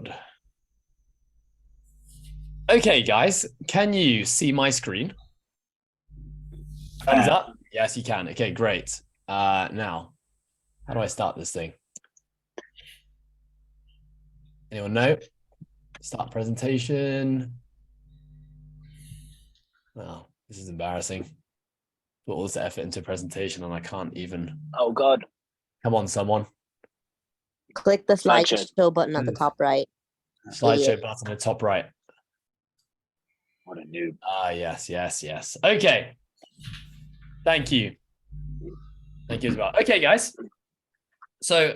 record. Okay, guys, can you see my screen? Thumbs up? Yes, you can. Okay, great. Now, how do I start this thing? Anyone know? Start presentation. Oh, this is embarrassing. Put all this effort into presentation and I can't even. Oh God. Come on, someone. Click the slideshow button at the top right. Slideshow button at the top right. What a noob. Yes. Okay. Thank you. Thank you as well. Okay, guys. So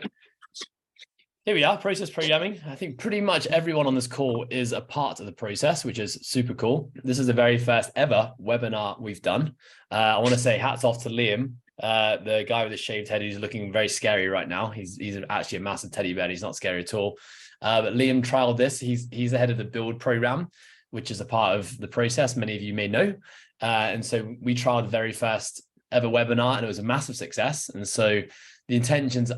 here we are, process programming. I think pretty much everyone on this call is a part of the process, which is super cool. This is the very first ever webinar we've done. I want to say hats off to Liam, the guy with the shaved head who's looking very scary right now. He's actually a massive teddy bear. He's not scary at all. But Liam trialed this. He's the head of the build program, which is a part of the process. Many of you may know. And so we trialed the very first ever webinar and it was a massive success. And so the intentions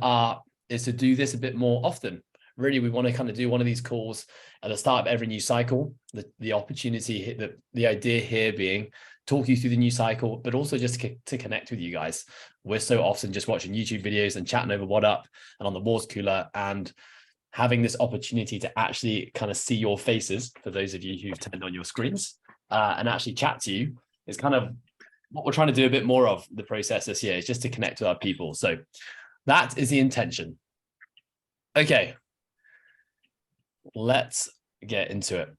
is to do this a bit more often. Really, we want to kind of do one of these calls at the start of every new cycle. The opportunity, the idea here being talk you through the new cycle, but also just to connect with you guys. We're so often just watching YouTube videos and chatting over what up and on the water cooler, and having this opportunity to actually kind of see your faces for those of you who've turned on your screens and actually chat to you is kind of what we're trying to do a bit more of the process this year, is just to connect with our people. So that is the intention. Okay, let's get into it.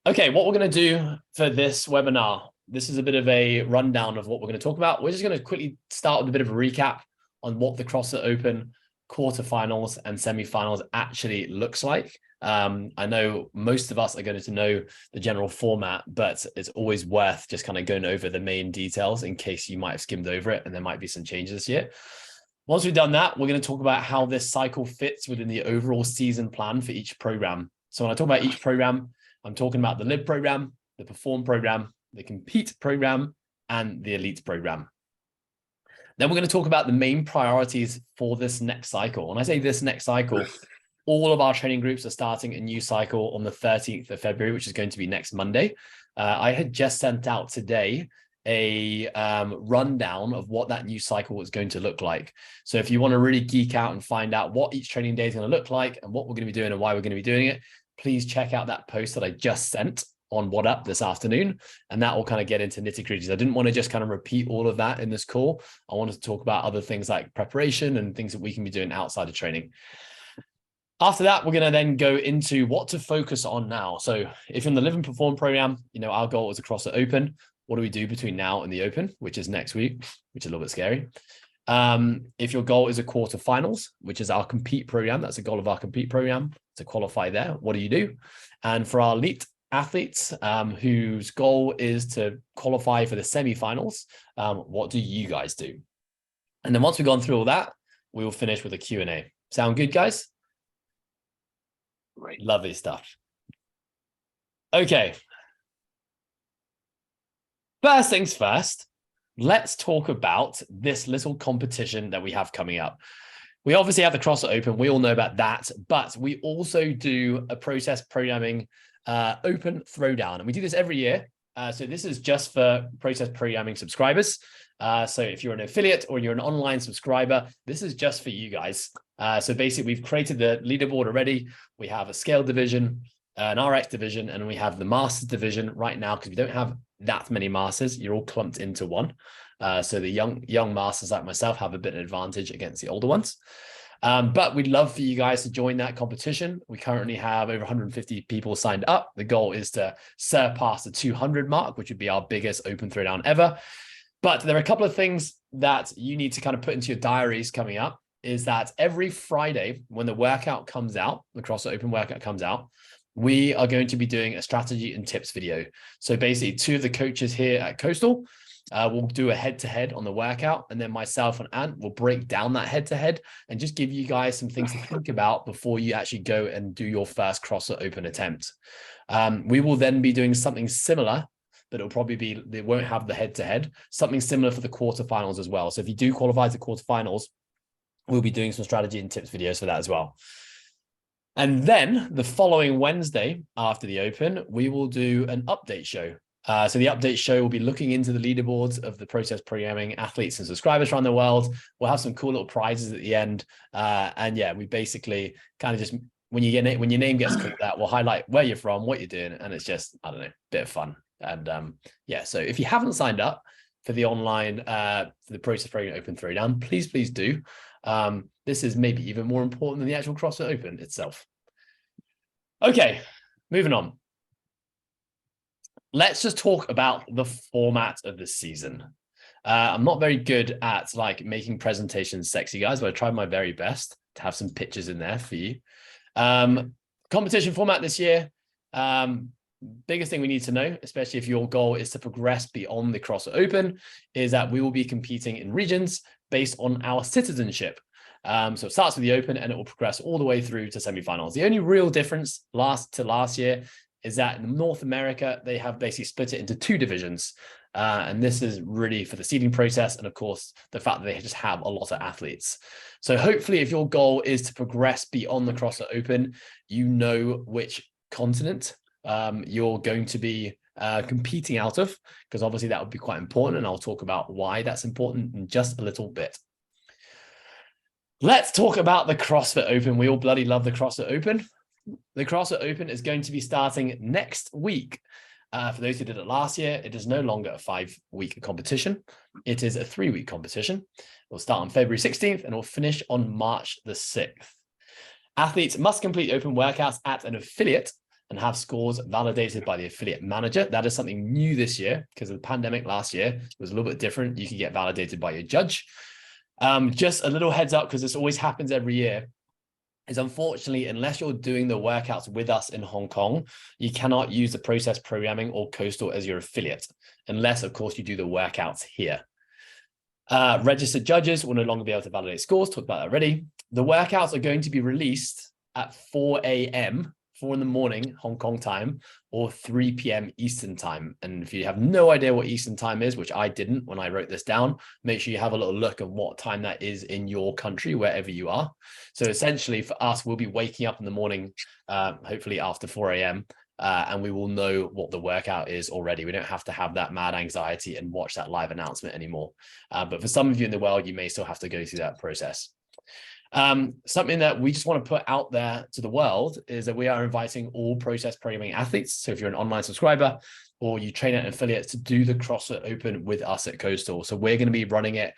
Okay, what we're going to do for this webinar, this is a bit of a rundown of what we're going to talk about. We're just going to quickly start with a bit of a recap on what the CrossFit Open quarterfinals and semifinals actually looks like. I know most of us are going to know the general format, but it's always worth just kind of going over the main details in case you might have skimmed over it and there might be some changes this year. Once we've done that, we're going to talk about how this cycle fits within the overall season plan for each program. So when I talk about each program, I'm talking about the Live program, the Perform program, the Compete program, and the Elite program. Then we're going to talk about the main priorities for this next cycle. When I say this next cycle, all of our training groups are starting a new cycle on the 13th of February, which is going to be next Monday. I had just sent out today a rundown of what that new cycle is going to look like. So if you want to really geek out and find out what each training day is going to look like and what we're going to be doing and why we're going to be doing it, please check out that post that I just sent on What Up this afternoon, and that will kind of get into nitty-gritties. I didn't want to just kind of repeat all of that in this call. I wanted to talk about other things like preparation and things that we can be doing outside of training. After that, we're going to then go into what to focus on now. So if you're in the Live and Perform program, our goal is across the Open. What do we do between now and the Open, which is next week, which is a little bit scary. If your goal is a quarterfinals, which is our Compete program, that's the goal of our Compete program, to qualify there. What do you do? And for our elite athletes whose goal is to qualify for the semifinals, what do you guys do? And then once we've gone through all that, we will finish with a Q&A. Sound good, guys? Great. Lovely stuff. Okay. First things first, let's talk about this little competition that we have coming up. We obviously have the CrossFit Open. We all know about that, but we also do a process programming open throwdown, and we do this every year. So this is just for process programming subscribers. So if you're an affiliate or you're an online subscriber, this is just for you guys. So basically, we've created the leaderboard already. We have a scale division, an RX division, and we have the Masters division right now because we don't have that many Masters. You're all clumped into one. So the young Masters like myself have a bit of an advantage against the older ones. But we'd love for you guys to join that competition. We currently have over 150 people signed up. The goal is to surpass the 200 mark, which would be our biggest open throwdown ever. But there are a couple of things that you need to kind of put into your diaries coming up, is that every Friday when the workout comes out, the CrossFit Open workout comes out, we are going to be doing a strategy and tips video. So basically, two of the coaches here at Coastal will do a head-to-head on the workout, and then myself and Ant will break down that head-to-head and just give you guys some things to think about before you actually go and do your first CrossFit Open attempt. We will then be doing something similar, but it'll probably be, they won't have the head-to-head, something similar for the quarterfinals as well. So if you do qualify to quarterfinals, we'll be doing some strategy and tips videos for that as well. And then the following Wednesday after the Open, we will do an update show. So the update show will be looking into the leaderboards of the process programming athletes and subscribers around the world. We'll have some cool little prizes at the end. And yeah, we basically kind of just, when your name gets called out, we'll highlight where you're from, what you're doing. And it's just, I don't know, a bit of fun. And yeah, so if you haven't signed up for the online, for the process programming Open Throwdown, please do. This is maybe even more important than the actual CrossFit Open itself. Okay, moving on. Let's just talk about the format of this season. I'm not very good at like making presentations sexy, guys, but I tried my very best to have some pictures in there for you. Competition format this year. Biggest thing we need to know, especially if your goal is to progress beyond the CrossFit Open, is that we will be competing in regions based on our citizenship. So it starts with the Open and it will progress all the way through to semifinals. The only real difference last year is that in North America, they have basically split it into 2 divisions. And this is really for the seeding process. And of course, the fact that they just have a lot of athletes. So hopefully if your goal is to progress beyond the CrossFit Open, you know which continent you're going to be competing out of, because obviously that would be quite important. And I'll talk about why that's important in just a little bit. Let's talk about the CrossFit Open. We all bloody love the CrossFit Open. The CrossFit Open is going to be starting next week. For those who did it last year, it is no longer a 5-week competition. It is a 3-week competition. It will start on February 16th and will finish on March the 6th. Athletes must complete open workouts at an affiliate and have scores validated by the affiliate manager. That is something new this year because of the pandemic last year. It was a little bit different. You can get validated by your judge. Just a little heads up, because this always happens every year, is unfortunately, unless you're doing the workouts with us in Hong Kong, you cannot use the process programming or Coastal as your affiliate, unless, of course, you do the workouts here. Registered judges will no longer be able to validate scores. Talked about that already. The workouts are going to be released at 4 a.m., 4 in the morning, Hong Kong time, or 3 p.m. Eastern time. And if you have no idea what Eastern time is, which I didn't when I wrote this down, make sure you have a little look at what time that is in your country, wherever you are. So essentially for us, we'll be waking up in the morning, hopefully after 4 a.m., and we will know what the workout is already. We don't have to have that mad anxiety and watch that live announcement anymore. But for some of you in the world, you may still have to go through that process. Something that we just want to put out there to the world is that we are inviting all process programming athletes. So if you're an online subscriber or you train at an affiliate, to do the CrossFit Open with us at Coastal. So we're going to be running it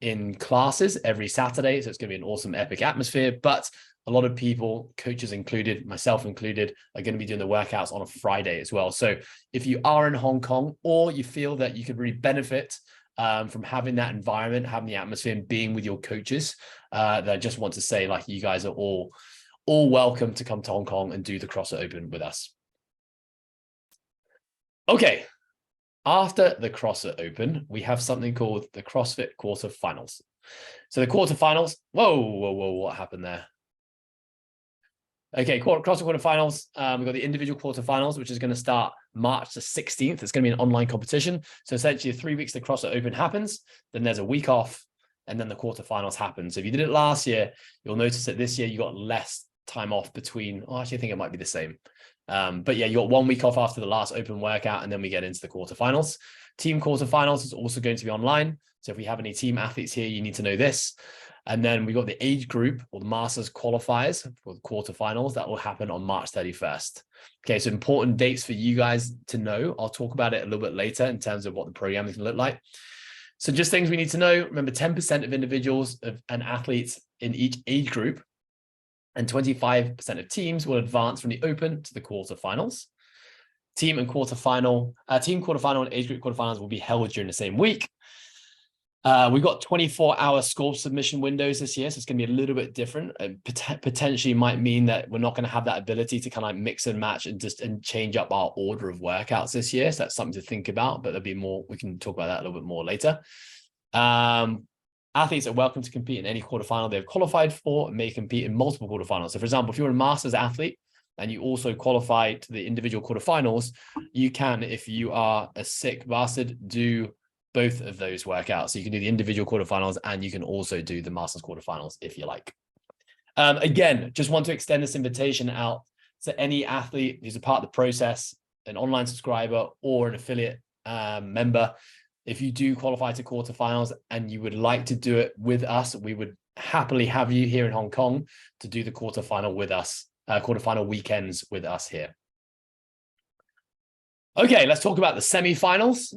in classes every Saturday. So it's going to be an awesome, epic atmosphere. But a lot of people, coaches included, myself included, are going to be doing the workouts on a Friday as well. So if you are in Hong Kong or you feel that you could really benefit from having that environment, having the atmosphere and being with your coaches, that I just want to say, like, you guys are all welcome to come to Hong Kong and do the CrossFit Open with us. Okay. After the CrossFit Open, we have something called the CrossFit Quarterfinals. So the quarterfinals, whoa, what happened there? Okay, CrossFit Quarterfinals. We've got the individual quarterfinals, which is going to start March the 16th. It's going to be an online competition. So essentially 3 weeks the CrossFit Open happens, then there's a week off, and then the quarterfinals happen. So if you did it last year, you'll notice that this year you got less time off between, oh, actually I think it might be the same. But yeah, you got 1 week off after the last open workout, and then we get into the quarterfinals. Team quarterfinals is also going to be online. So if we have any team athletes here, you need to know this. And then we got the age group or the Masters qualifiers for the quarterfinals that will happen on March 31st. Okay, so important dates for you guys to know. I'll talk about it a little bit later in terms of what the program can look like. So just things we need to know. Remember, 10% of individuals and athletes in each age group and 25% of teams will advance from the open to the quarterfinals. Team quarterfinal and age group quarterfinals will be held during the same week. We've got 24-hour score submission windows this year, so it's going to be a little bit different. Potentially might mean that we're not going to have that ability to kind of mix and match and change up our order of workouts this year. So that's something to think about, but there'll be more. We can talk about that a little bit more later. Athletes are welcome to compete in any quarterfinal they've qualified for and may compete in multiple quarterfinals. So for example, if you're a Masters athlete and you also qualify to the individual quarterfinals, you can, if you are a sick bastard, do both of those workouts. So you can do the individual quarterfinals and you can also do the Masters quarterfinals if you like. Again, just want to extend this invitation out to any athlete who's a part of the process, an online subscriber or an affiliate member. If you do qualify to quarterfinals and you would like to do it with us, we would happily have you here in Hong Kong to do the quarterfinal with us, quarterfinal weekends with us here. Okay, let's talk about the semifinals.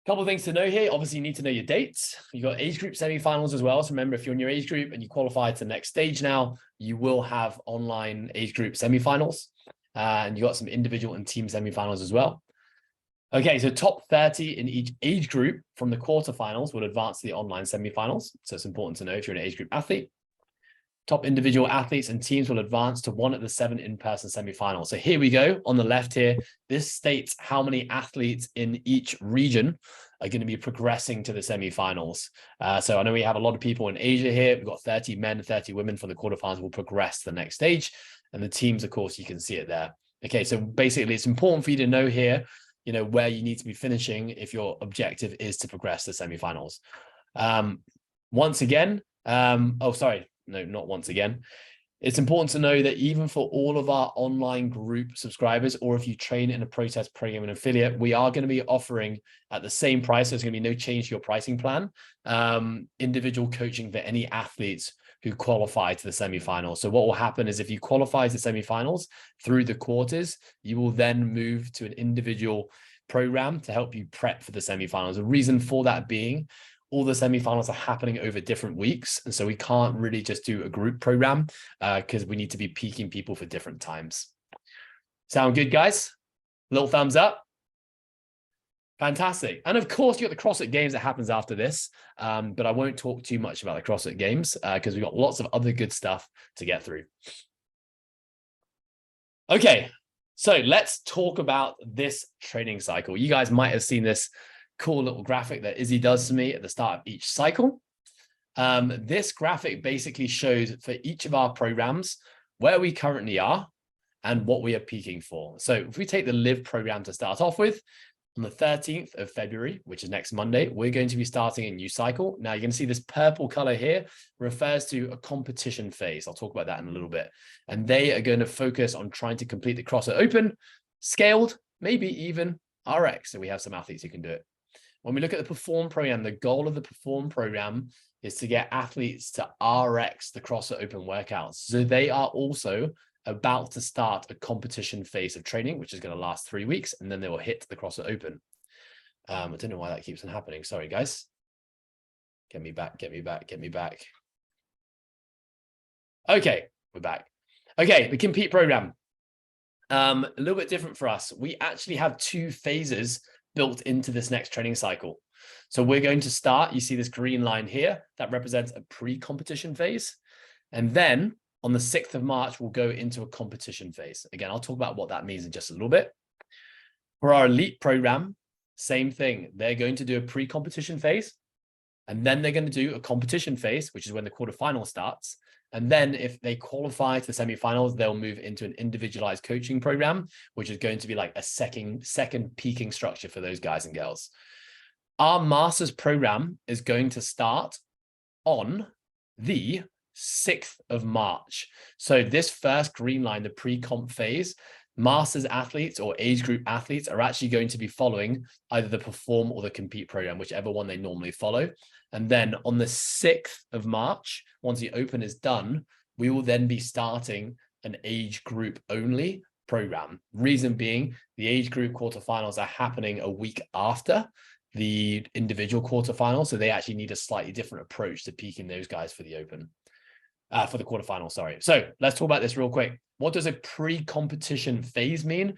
Couple of things to know here. Obviously, you need to know your dates. You got age group semifinals as well. So remember, if you're in your age group and you qualify to the next stage now, you will have online age group semifinals. And you got some individual and team semifinals as well. Okay, so top 30 in each age group from the quarterfinals will advance to the online semifinals. So it's important to know if you're an age group athlete. Top individual athletes and teams will advance to one of the 7 in-person semifinals. So here we go on the left here. This states how many athletes in each region are going to be progressing to the semifinals. So I know we have a lot of people in Asia here. We've got 30 men, 30 women from the quarterfinals will progress to the next stage. And the teams, of course, you can see it there. Okay, so basically it's important for you to know here, you know, where you need to be finishing if your objective is to progress to semifinals. Once again, no, not once again. It's important to know that even for all of our online group subscribers, or if you train in a process program and affiliate, we are going to be offering at the same price. There's going to be no change to your pricing plan, individual coaching for any athletes who qualify to the semifinals. So what will happen is if you qualify to semifinals through the quarters, you will then move to an individual program to help you prep for the semifinals. The reason for that being, all the semifinals are happening over different weeks. And so we can't really just do a group program because we need to be peaking people for different times. Sound good, guys? Little thumbs up. Fantastic. And of course, you got the CrossFit Games that happens after this, but I won't talk too much about the CrossFit Games because we've got lots of other good stuff to get through. Okay, so let's talk about this training cycle. You guys might have seen this cool little graphic that Izzy does to me at the start of each cycle. This graphic basically shows for each of our programs where we currently are and what we are peaking for. So if we take the Live program to start off with, on the 13th of February, which is next Monday, we're going to be starting a new cycle. Now you're going to see this purple color here refers to a competition phase. I'll talk about that in a little bit. And they are going to focus on trying to complete the CrossFit Open, scaled, maybe even RX. So we have some athletes who can do it. When we look at the Perform program, the goal of the Perform program is to get athletes to RX the CrossFit Open workouts. So they are also about to start a competition phase of training, which is going to last 3 weeks, and then they will hit the CrossFit Open. I don't know why that keeps on happening. Sorry, guys. Get me back. Okay, we're back. Okay, the Compete program. A little bit different for us. We actually have 2 phases built into this next training cycle. So we're going to start, you see this green line here, that represents a pre-competition phase. And then on the 6th of March, we'll go into a competition phase. Again, I'll talk about what that means in just a little bit. For our elite program, same thing. They're going to do a pre-competition phase, and then they're going to do a competition phase, which is when the quarterfinal starts. And then if they qualify to the semifinals, they'll move into an individualized coaching program, which is going to be like a second peaking structure for those guys and girls. Our master's program is going to start on the 6th of March. So this first green line, the pre-comp phase, masters athletes or age group athletes are actually going to be following either the Perform or the Compete program, whichever one they normally follow. And then on the 6th of March, once the Open is done, we will then be starting an age group only program. Reason being, the age group quarterfinals are happening a week after the individual quarterfinals. So they actually need a slightly different approach to peaking those guys for the Open. For the quarterfinal, sorry. So let's talk about this real quick. What does a pre-competition phase mean?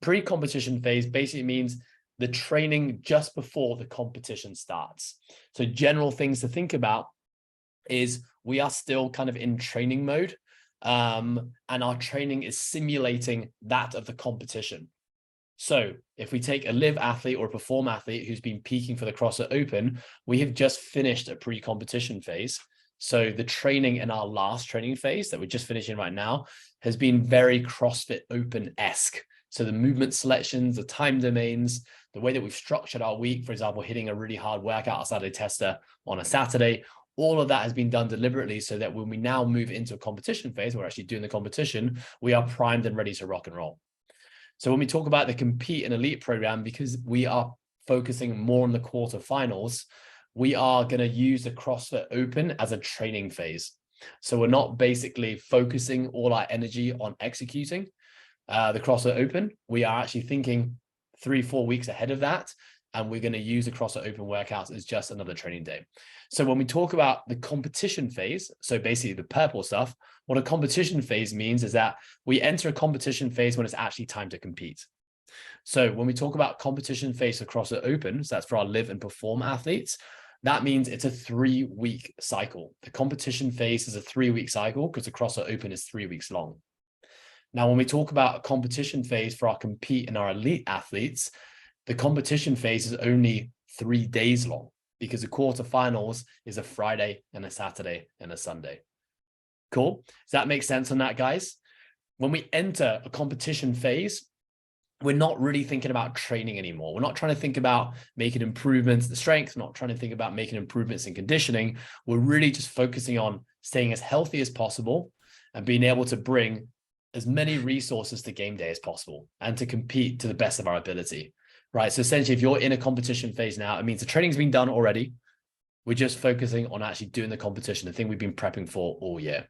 Pre-competition phase basically means the training just before the competition starts. So general things to think about is we are still kind of in training mode, and our training is simulating that of the competition. So if we take a Live athlete or a Perform athlete who's been peaking for the CrossFit Open, we have just finished a pre-competition phase. So the training in our last training phase that we're just finishing right now has been very CrossFit Open-esque. So the movement selections, the time domains, the way that we've structured our week, for example, hitting a really hard workout outside of Tester on a Saturday, All of that has been done deliberately so that when we now move into a competition phase, we're actually doing the competition, we are primed and ready to rock and roll. So when we talk about the compete and elite program, because we are focusing more on the quarterfinals, we are going to use the CrossFit Open as a training phase. So we're not basically focusing all our energy on executing the CrossFit Open. We are actually thinking 3-4 weeks ahead of that. And we're going to use the CrossFit Open workouts as just another training day. So when we talk about the competition phase, so basically the purple stuff, what a competition phase means is that we enter a competition phase when it's actually time to compete. So when we talk about competition phase for CrossFit Open, so that's for our live and perform athletes, that means it's a 3-week cycle. The competition phase is a 3-week cycle because the CrossFit Open is 3 weeks long. Now, when we talk about a competition phase for our compete and our elite athletes, the competition phase is only 3 days long because the quarterfinals is a Friday and a Saturday and a Sunday. Cool. Does that make sense on that, guys? When we enter a competition phase, we're not really thinking about training anymore. We're not trying to think about making improvements in strength. We're not trying to think about making improvements in conditioning. We're really just focusing on staying as healthy as possible and being able to bring as many resources to game day as possible and to compete to the best of our ability. Right. So essentially, if you're in a competition phase now, it means the training's been done already. We're just focusing on actually doing the competition, the thing we've been prepping for all year.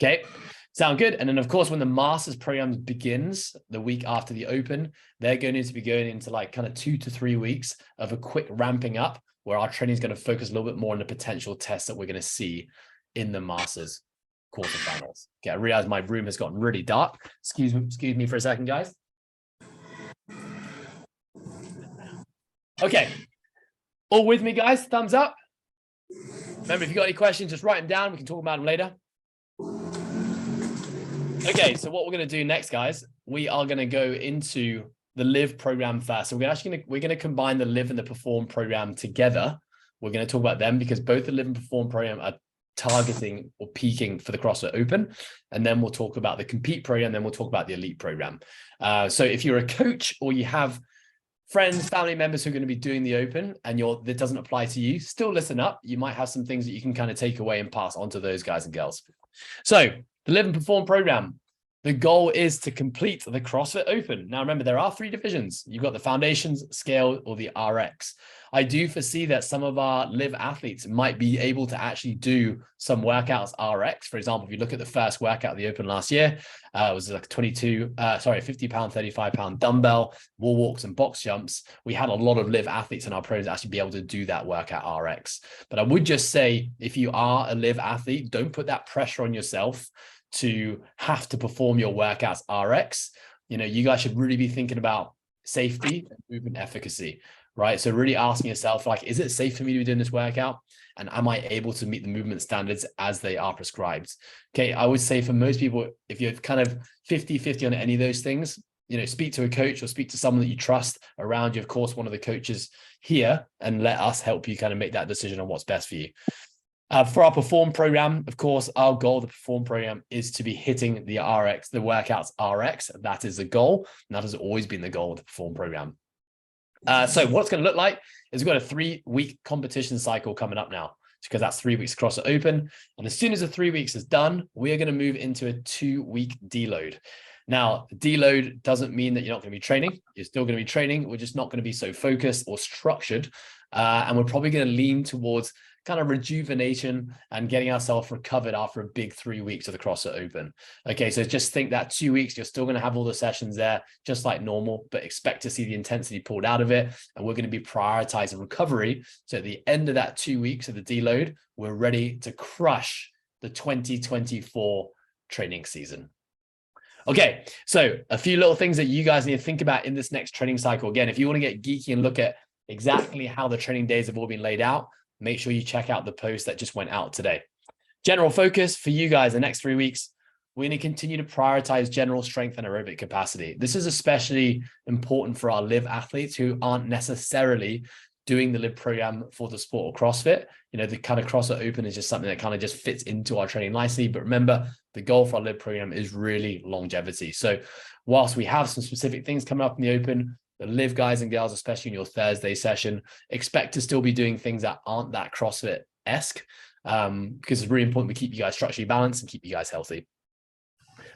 Okay. Sound good? And then, of course, when the Masters program begins the week after the Open, they're going to be going into like kind of 2 to 3 weeks of a quick ramping up where our training is going to focus a little bit more on the potential tests that we're going to see in the Masters quarterfinals. Okay. I realize my room has gotten really dark. Excuse me for a second, guys. Okay, all with me, guys? Thumbs up. Remember, if you've got any questions, just write them down. We can talk about them later. Okay, so what we're going to do next, guys, we are going to go into the live program first. So we're going to combine the live and the perform program together. We're going to talk about them because both the live and perform program are targeting or peaking for the CrossFit Open. And then we'll talk about the compete program. Then we'll talk about the elite program. So if you're a coach or you have friends, family members who are going to be doing the Open and that doesn't apply to you, still listen up. You might have some things that you can kind of take away and pass on to those guys and girls. So the Live and Perform program, the goal is to complete the CrossFit Open. Now, remember, there are 3 divisions. You've got the foundations, scale, or the RX. I do foresee that some of our live athletes might be able to actually do some workouts RX. For example, if you look at the first workout of the Open last year, it was like 50 pound, 35 pound dumbbell, wall walks and box jumps. We had a lot of live athletes in our programs actually be able to do that workout RX. But I would just say, if you are a live athlete, don't put that pressure on yourself to have to perform your workouts RX. You guys should really be thinking about safety and movement efficacy, right? So really asking yourself, like, is it safe for me to be doing this workout? And am I able to meet the movement standards as they are prescribed? Okay, I would say for most people, if you're kind of 50-50 on any of those things, speak to a coach or speak to someone that you trust around you. Of course, one of the coaches here, and let us help you kind of make that decision on what's best for you. For our Perform program, of course, our goal, the Perform program, is to be hitting the RX, the workouts RX. That is the goal. And that has always been the goal of the Perform program. So what it's going to look like is we've got a 3-week competition cycle coming up now, because that's 3 weeks across the Open. And as soon as the 3 weeks is done, we are going to move into a 2-week deload. Now, deload doesn't mean that you're not going to be training. You're still going to be training. We're just not going to be so focused or structured. And we're probably going to lean towards kind of rejuvenation and getting ourselves recovered after a big 3 weeks of the CrossFit Open. Okay, so just think that 2 weeks, you're still going to have all the sessions there, just like normal, but expect to see the intensity pulled out of it. And we're going to be prioritizing recovery. So at the end of that 2 weeks of the deload, we're ready to crush the 2024 training season. Okay, so a few little things that you guys need to think about in this next training cycle. Again, if you want to get geeky and look at exactly how the training days have all been laid out, make sure you check out the post that just went out today. General focus for you guys the next 3 weeks, we're going to continue to prioritize general strength and aerobic capacity. This is especially important for our live athletes who aren't necessarily doing the live program for the sport of CrossFit. The kind of CrossFit Open is just something that kind of just fits into our training nicely. But remember, the goal for our live program is really longevity. So whilst we have some specific things coming up in the Open, the live guys and girls, especially in your Thursday session, expect to still be doing things that aren't that CrossFit esque, because it's really important we keep you guys structurally balanced and keep you guys healthy.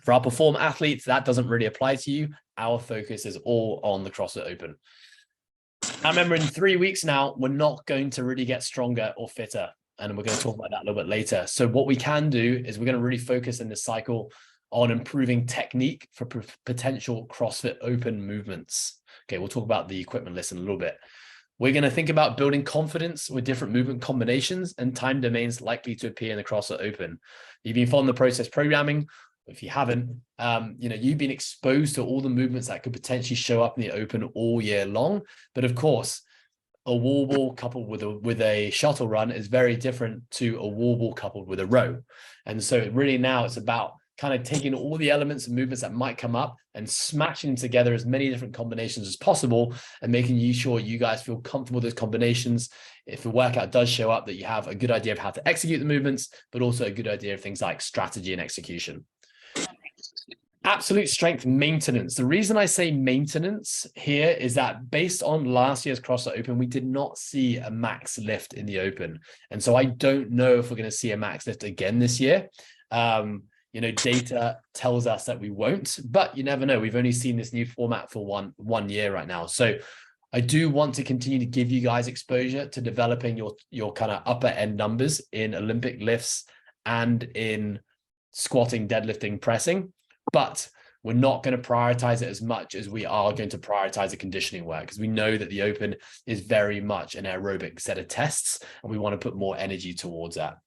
For our Perform athletes, that doesn't really apply to you. Our focus is all on the CrossFit Open. I remember in 3 weeks now, we're not going to really get stronger or fitter. And we're going to talk about that a little bit later. So what we can do is we're going to really focus in this cycle on improving technique for potential CrossFit Open movements. Okay, we'll talk about the equipment list in a little bit. We're going to think about building confidence with different movement combinations and time domains likely to appear in the CrossFit Open. You've been following the process programming. If you haven't, you've been exposed to all the movements that could potentially show up in the Open all year long. But of course, a wall ball coupled with a shuttle run is very different to a wall ball coupled with a row. And so really now it's about kind of taking all the elements and movements that might come up and smashing them together as many different combinations as possible and making sure you guys feel comfortable with those combinations. If the workout does show up, that you have a good idea of how to execute the movements, but also a good idea of things like strategy and execution. Absolute strength maintenance. The reason I say maintenance here is that based on last year's CrossFit Open, we did not see a max lift in the Open. And so I don't know if we're going to see a max lift again this year. Data tells us that we won't, but you never know. We've only seen this new format for one year right now. So I do want to continue to give you guys exposure to developing your kind of upper end numbers in Olympic lifts and in squatting, deadlifting, pressing, but we're not going to prioritize it as much as we are going to prioritize the conditioning work, because we know that the Open is very much an aerobic set of tests and we want to put more energy towards that.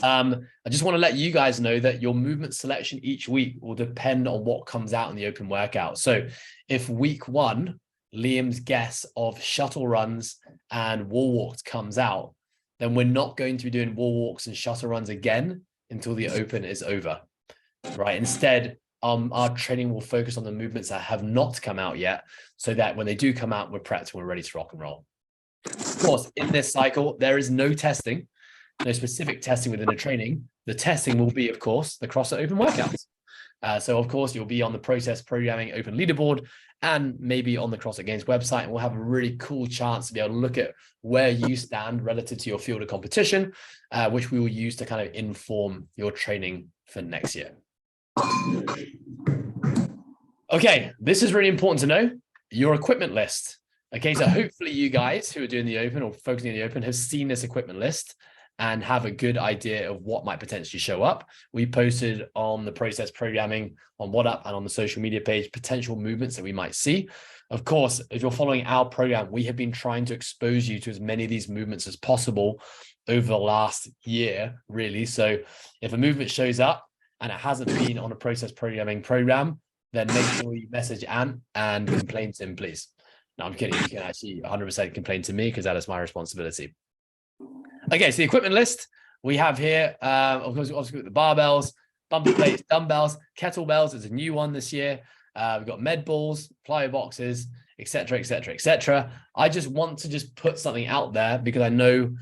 I just want to let you guys know that your movement selection each week will depend on what comes out in the Open workout. So if week 1, Liam's guess of shuttle runs and wall walks comes out, then we're not going to be doing wall walks and shuttle runs again until the Open is over, right? Instead, our training will focus on the movements that have not come out yet, so that when they do come out, we're prepped and we're ready to rock and roll. Of course, in this cycle, there is no testing, no specific testing within the training. The testing will be, of course, the CrossFit Open workouts. So, of course, you'll be on the process programming Open leaderboard and maybe on the CrossFit Games website. And we'll have a really cool chance to be able to look at where you stand relative to your field of competition, which we will use to kind of inform your training for next year. Okay, this is really important to know, your equipment list. Okay, so hopefully you guys who are doing the Open or focusing on the Open have seen this equipment list and have a good idea of what might potentially show up. We posted on the process programming on WhatsApp and on the social media page potential movements that we might see. Of course, if you're following our program, we have been trying to expose you to as many of these movements as possible over the last year, really. So if a movement shows up and it hasn't been on a process programming program, then make sure you message Ant and complain to him, please. No, I'm kidding. You can actually 100% complain to me because that is my responsibility. Okay, so the equipment list we have here, of course, obviously the barbells, bumper plates, dumbbells, kettlebells is a new one this year. We've got med balls, plyo boxes, etc., etc., etc. I just want to just put something out there because I know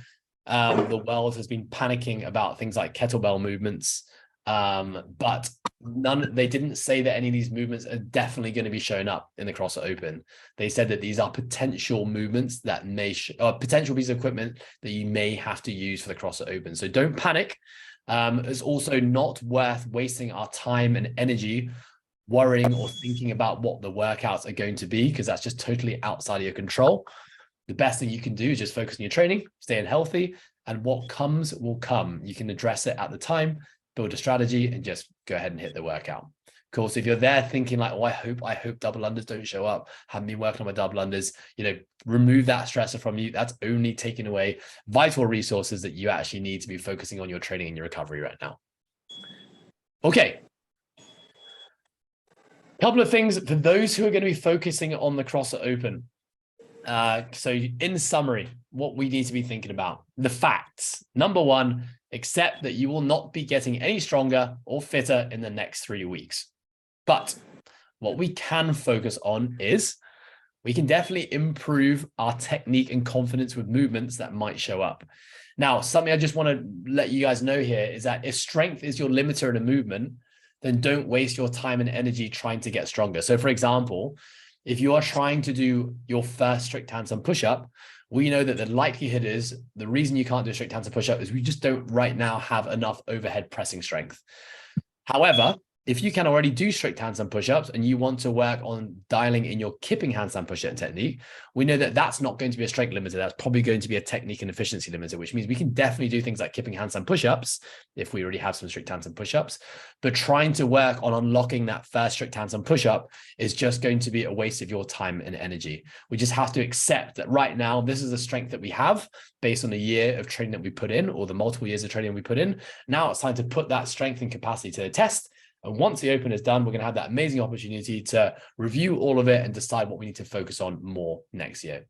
the world has been panicking about things like kettlebell movements, but they didn't say that any of these movements are definitely going to be showing up in the CrossFit Open. They said that these are potential movements that may potential pieces of equipment that you may have to use for the CrossFit Open. So don't panic. It's also not worth wasting our time and energy worrying or thinking about what the workouts are going to be, because that's just totally outside of your control. The best thing you can do is just focus on your training, staying healthy, and what comes will come. You can address it at the time, build a strategy, and just go ahead and hit the workout. Of course, if you're there thinking like, oh, I hope double unders don't show up, haven't been working on my double unders, remove that stressor from you. That's only taking away vital resources that you actually need to be focusing on your training and your recovery right now. Okay. Couple of things for those who are going to be focusing on the CrossFit Open. So in summary, what we need to be thinking about, the facts. Number 1, accept that you will not be getting any stronger or fitter in the next 3 weeks. But what we can focus on is we can definitely improve our technique and confidence with movements that might show up. Now, something I just want to let you guys know here is that if strength is your limiter in a movement, then don't waste your time and energy trying to get stronger. So for example, if you are trying to do your first strict handstand push-up, we know that the likelihood is the reason you can't do a strict handstand push-up is we just don't right now have enough overhead pressing strength. However, if you can already do strict handstand push-ups and you want to work on dialing in your kipping handstand push-up technique, we know that that's not going to be a strength limiter. That's probably going to be a technique and efficiency limiter, which means we can definitely do things like kipping handstand push-ups if we already have some strict handstand push-ups. But trying to work on unlocking that first strict handstand push-up is just going to be a waste of your time and energy. We just have to accept that right now, this is a strength that we have based on the year of training that we put in, or the multiple years of training we put in. Now it's time to put that strength and capacity to the test. And once the open is done, we're going to have that amazing opportunity to review all of it and decide what we need to focus on more next year.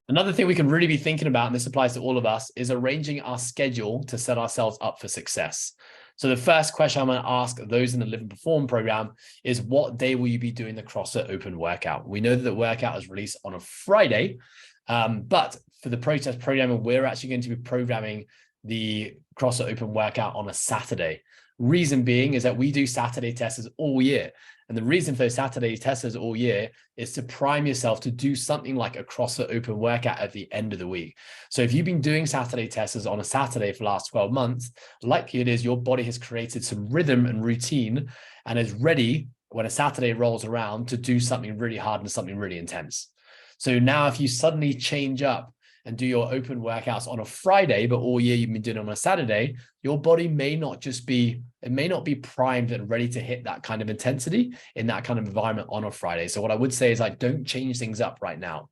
Another thing we can really be thinking about, and this applies to all of us, is arranging our schedule to set ourselves up for success. So the first question I'm going to ask those in the Live and Perform program is, what day will you be doing the CrossFit Open workout? We know that the workout is released on a Friday, but for the process programming, we're actually going to be programming the CrossFit Open workout on a Saturday. Reason being is that we do Saturday testers all year. And the reason for those Saturday testers all year is to prime yourself to do something like a CrossFit Open workout at the end of the week. So if you've been doing Saturday testers on a Saturday for the last 12 months, likely it is your body has created some rhythm and routine and is ready when a Saturday rolls around to do something really hard and something really intense. So now if you suddenly change up and do your open workouts on a Friday, but all year you've been doing it on a Saturday, your body may not be primed and ready to hit that kind of intensity in that kind of environment on a Friday. So what I would say is, like, don't change things up right now.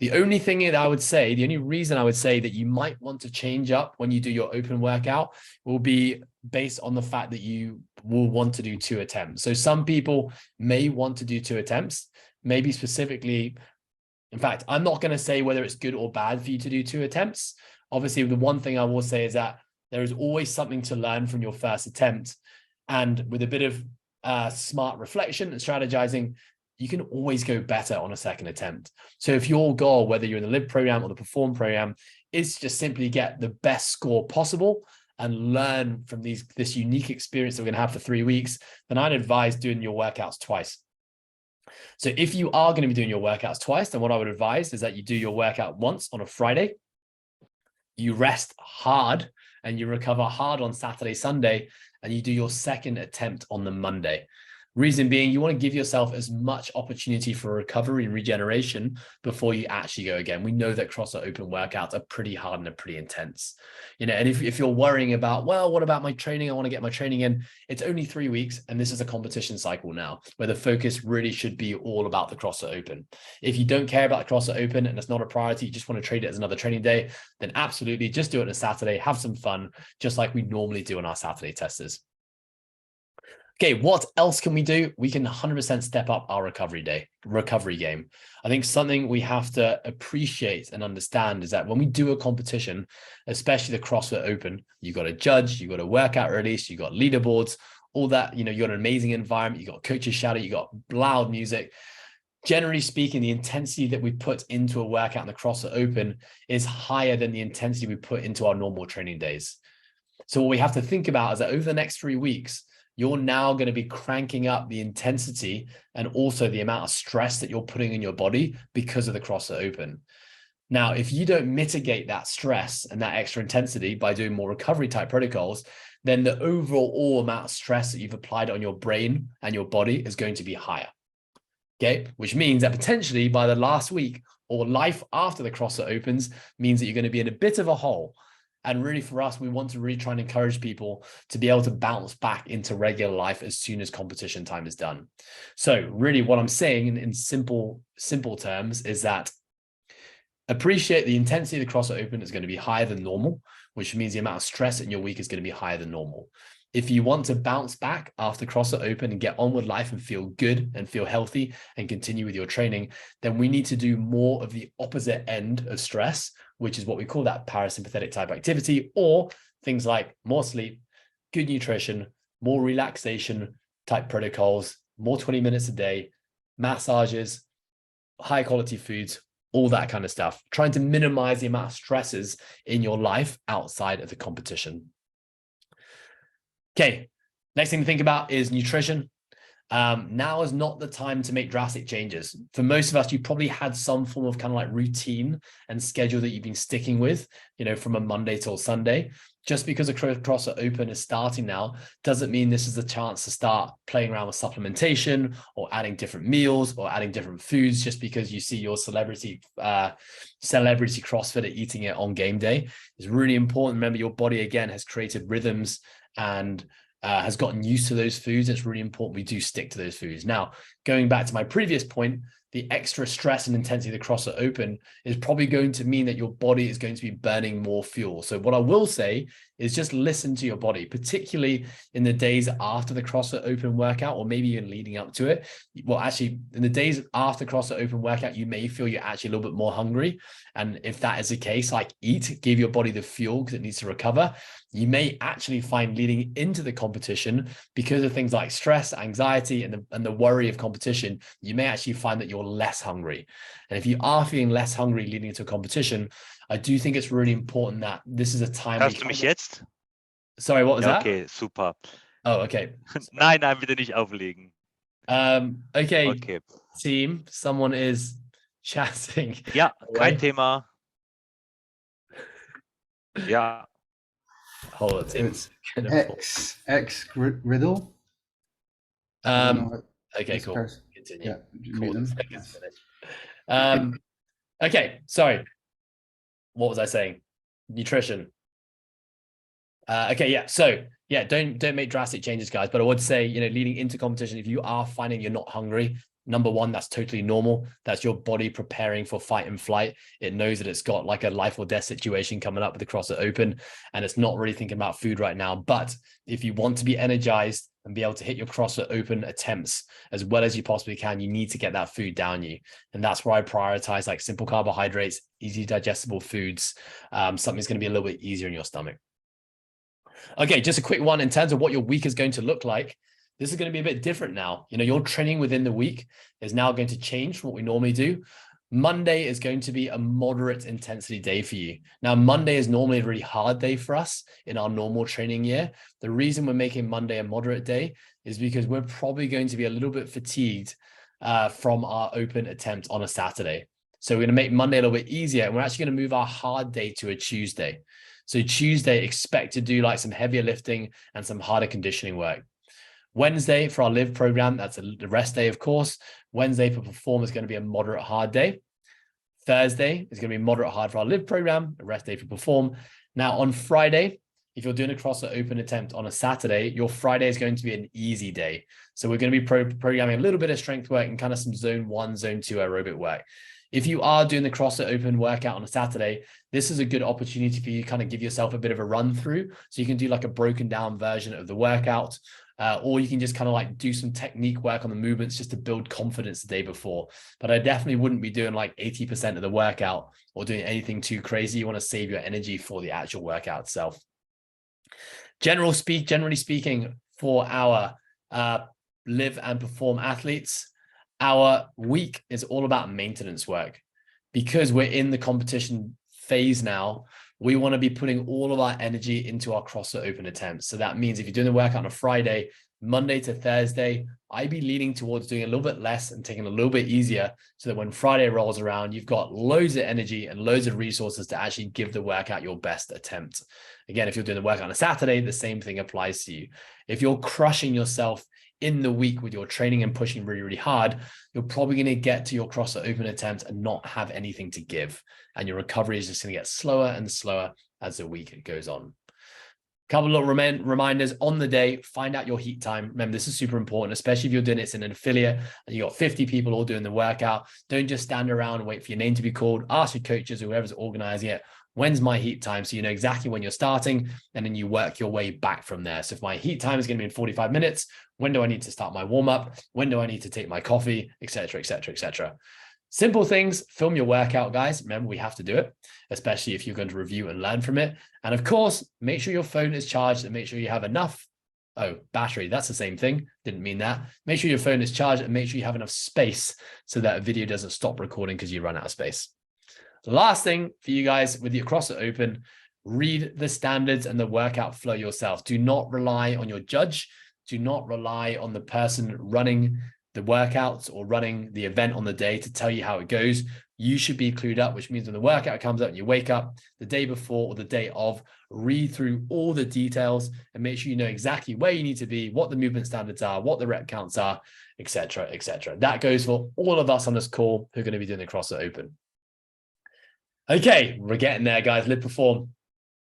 The only thing that I would say, the only reason I would say that you might want to change up when you do your open workout will be based on the fact that you will want to do 2 attempts. So some people may want to do 2 attempts, maybe specifically. In fact, I'm not going to say whether it's good or bad for you to do 2 attempts. Obviously, the one thing I will say is that there is always something to learn from your first attempt. And with a bit of smart reflection and strategizing, you can always go better on a second attempt. So if your goal, whether you're in the Live program or the Perform program, is just simply get the best score possible and learn from this unique experience that we're going to have for 3 weeks, then I'd advise doing your workouts twice. So if you are going to be doing your workouts twice, then what I would advise is that you do your workout once on a Friday, you rest hard and you recover hard on Saturday, Sunday, and you do your second attempt on the Monday. Reason being, you want to give yourself as much opportunity for recovery and regeneration before you actually go again. We know that CrossFit Open workouts are pretty hard and are pretty intense. And if you're worrying about, well, what about my training? I want to get my training in. It's only 3 weeks, and this is a competition cycle now where the focus really should be all about the CrossFit Open. If you don't care about the CrossFit Open and it's not a priority, you just want to treat it as another training day, then absolutely just do it on a Saturday, have some fun, just like we normally do on our Saturday testers. Okay, what else can we do? We can 100% step up our recovery game. I think something we have to appreciate and understand is that when we do a competition, especially the CrossFit Open, you got a judge, you got a workout release, you got leaderboards, all that, you got an amazing environment, you got coaches shouting, you got loud music. Generally speaking, the intensity that we put into a workout in the CrossFit Open is higher than the intensity we put into our normal training days. So what we have to think about is that over the next 3 weeks, you're now going to be cranking up the intensity and also the amount of stress that you're putting in your body because of the CrossFit Open. Now, if you don't mitigate that stress and that extra intensity by doing more recovery type protocols, then the overall amount of stress that you've applied on your brain and your body is going to be higher. Okay, which means that potentially by the last week or life after the CrossFit Opens means that you're going to be in a bit of a hole. And really for us, we want to really try and encourage people to be able to bounce back into regular life as soon as competition time is done. So really what I'm saying in simple terms is that appreciate the intensity of the CrossFit Open is going to be higher than normal, which means the amount of stress in your week is going to be higher than normal. If you want to bounce back after CrossFit Open and get on with life and feel good and feel healthy and continue with your training, then we need to do more of the opposite end of stress, which is what we call that parasympathetic type activity, or things like more sleep, good nutrition, more relaxation type protocols, more 20 minutes a day, massages, high quality foods, all that kind of stuff, trying to minimize the amount of stresses in your life outside of the competition. Okay, next thing to think about is nutrition. Now is not the time to make drastic changes. For most of us, you probably had some form of kind of like routine and schedule that you've been sticking with, from a Monday till Sunday. Just because a CrossFit Open is starting now doesn't mean this is a chance to start playing around with supplementation or adding different meals or adding different foods just because you see your celebrity CrossFitter eating it on game day. It's really important. Remember, your body, again, has created rhythms and has gotten used to those foods. It's really important we do stick to those foods. Now, going back to my previous point, the extra stress and intensity of the CrossFit Open is probably going to mean that your body is going to be burning more fuel. So what I will say is just listen to your body, particularly in the days after the CrossFit Open workout, or maybe even leading up to it. Well, actually, in the days after CrossFit Open workout, you may feel you're actually a little bit more hungry. And if that is the case, like eat, give your body the fuel because it needs to recover. You may actually find leading into the competition, because of things like stress, anxiety, and the worry of competition, you may actually find that you're less hungry. And if you are feeling less hungry leading into a competition, I do think it's really important that this is a time. Hörst du mich jetzt? Sorry, what was that? Okay, super. Oh, okay. Nein, bitte nicht auflegen. Okay. Team, someone is chatting. Ja, kein Thema. Ja. Hold on, team. X Riddle. Okay, cool. Person. Continue. Yeah, Cool. yes. Okay, sorry. What was I saying? Nutrition. Okay, yeah. So yeah, don't make drastic changes, guys. But I would say, leading into competition, if you are finding you're not hungry, number one, that's totally normal. That's your body preparing for fight and flight. It knows that it's got like a life or death situation coming up with the CrossFit Open, and it's not really thinking about food right now. But if you want to be energized and be able to hit your CrossFit Open attempts as well as you possibly can, you need to get that food down you. And that's where I prioritize like simple carbohydrates, easy digestible foods, something that's going to be a little bit easier in your stomach. Okay, just a quick one in terms of what your week is going to look like. This is going to be a bit different now. Your training within the week is now going to change from what we normally do. Monday is going to be a moderate intensity day for you. Now, Monday is normally a really hard day for us in our normal training year. The reason we're making Monday a moderate day is because we're probably going to be a little bit fatigued from our open attempt on a Saturday. So we're going to make Monday a little bit easier, and we're actually going to move our hard day to a Tuesday. So Tuesday, expect to do like some heavier lifting and some harder conditioning work. Wednesday for our live program, that's the rest day, of course. Wednesday for perform is going to be a moderate hard day. Thursday is going to be moderate hard for our live program, a rest day for perform. Now on Friday, if you're doing a CrossFit Open attempt on a Saturday, your Friday is going to be an easy day. So we're going to be programming a little bit of strength work and kind of some zone 1, zone 2 aerobic work. If you are doing the CrossFit Open workout on a Saturday, this is a good opportunity for you to kind of give yourself a bit of a run through. So you can do like a broken down version of the workout, or you can just kind of like do some technique work on the movements just to build confidence the day before. But I definitely wouldn't be doing like 80% of the workout or doing anything too crazy. You want to save your energy for the actual workout itself. Generally speaking, for our live and perform athletes, our week is all about maintenance work. Because we're in the competition phase now, we want to be putting all of our energy into our CrossFit Open attempts. So that means if you're doing the workout on a Friday, Monday to Thursday, I'd be leaning towards doing a little bit less and taking a little bit easier, so that when Friday rolls around, you've got loads of energy and loads of resources to actually give the workout your best attempt. Again, if you're doing the workout on a Saturday, the same thing applies to you. If you're crushing yourself in the week with your training and pushing really, really hard, you're probably going to get to your CrossFit Open attempt and not have anything to give. And your recovery is just going to get slower and slower as the week goes on. Couple of reminders on the day: find out your heat time. Remember, this is super important, especially if you're doing it in an affiliate and you got 50 people all doing the workout. Don't just stand around and wait for your name to be called. Ask your coaches or whoever's organizing it, when's my heat time? So you know exactly when you're starting, and then you work your way back from there. So if my heat time is going to be in 45 minutes, when do I need to start my warm-up? When do I need to take my coffee, etc., etc., etc. Simple things. Film your workout, guys. Remember, we have to do it, especially if you're going to review and learn from it. And of course, make sure your phone is charged and make sure you have enough. Oh, battery. That's the same thing. Didn't mean that. Make sure your phone is charged and make sure you have enough space so that a video doesn't stop recording because you run out of space. The last thing for you guys with your CrossFit Open, read the standards and the workout flow yourself. Do not rely on your judge do not rely on the person running the workouts or running the event on the day to tell you how it goes. You should be clued up, which means when the workout comes up and you wake up the day before or the day of, read through all the details and make sure you know exactly where you need to be, what the movement standards are, what the rep counts are, etc., etc. That goes for all of us on this call who are going to be doing the CrossFit Open. Okay, we're getting there, guys. Live Perform.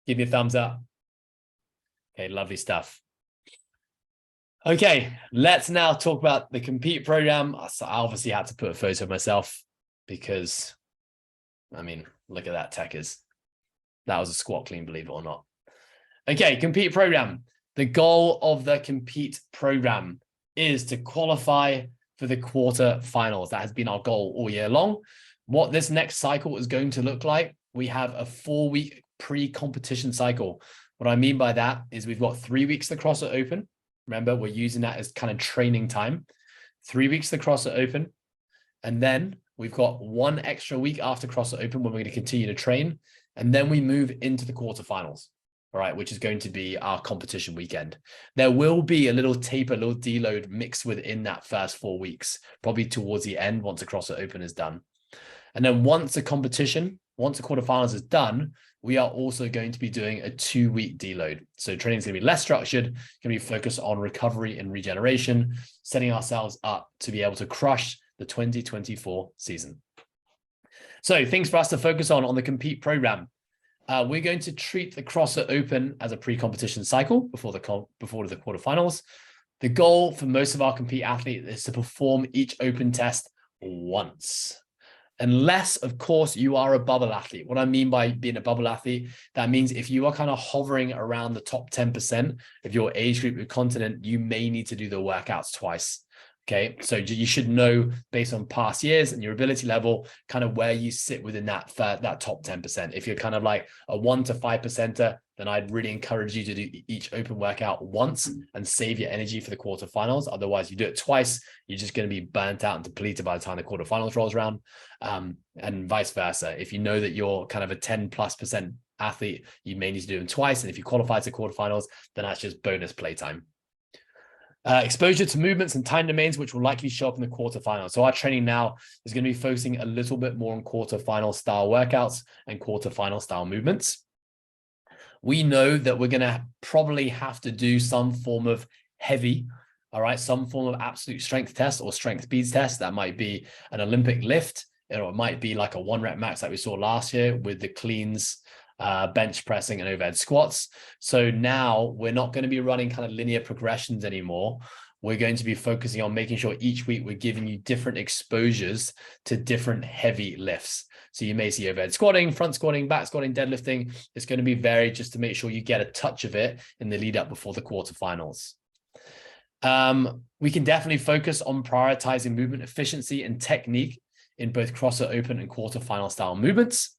Give me a thumbs up. Okay, lovely stuff. Okay, let's now talk about the Compete program. I obviously had to put a photo of myself because, I mean, look at that, techers. That was a squat clean, believe it or not. Okay, Compete program. The goal of the Compete program is to qualify for the quarterfinals. That has been our goal all year long. What this next cycle is going to look like, we have a 4-week pre-competition cycle. What I mean by that is we've got 3 weeks the CrossFit Open. Remember, we're using that as kind of training time. 3 weeks the CrossFit Open. And then we've got 1 extra week after CrossFit Open when we're going to continue to train. And then we move into the quarterfinals, all right, which is going to be our competition weekend. There will be a little taper, a little deload mixed within that first 4 weeks, probably towards the end once the CrossFit Open is done. And then once the quarterfinals is done, we are also going to be doing a 2-week deload. So training is going to be less structured, going to be focused on recovery and regeneration, setting ourselves up to be able to crush the 2024 season. So things for us to focus on the Compete program. We're going to treat the CrossFit Open as a pre-competition cycle before the quarterfinals. The goal for most of our Compete athletes is to perform each open test once. Unless, of course, you are a bubble athlete. What I mean by being a bubble athlete, that means if you are kind of hovering around the top 10% of your age group or continent, you may need to do the workouts twice. Okay, so you should know based on past years and your ability level, kind of where you sit within that top 10%. If you're kind of like a 1 to 5%er, then I'd really encourage you to do each open workout once and save your energy for the quarterfinals. Otherwise, you do it twice, you're just going to be burnt out and depleted by the time the quarterfinals rolls around, and vice versa. If you know that you're kind of a 10+% athlete, you may need to do them twice. And if you qualify to quarterfinals, then that's just bonus playtime. Exposure to movements and time domains, which will likely show up in the quarterfinals. So our training now is going to be focusing a little bit more on quarterfinal style workouts and quarterfinal style movements. We know that we're going to probably have to do some form of heavy, all right, some form of absolute strength test or strength beads test. That might be an Olympic lift, or it might be like a 1 rep max like we saw last year with the cleans, bench pressing and overhead squats. So now we're not going to be running kind of linear progressions anymore. We're going to be focusing on making sure each week we're giving you different exposures to different heavy lifts. So you may see overhead squatting, front squatting, back squatting, deadlifting. It's going to be varied just to make sure you get a touch of it in the lead up before the quarterfinals. We can definitely focus on prioritizing movement efficiency and technique in both CrossFit Open and quarterfinal style movements.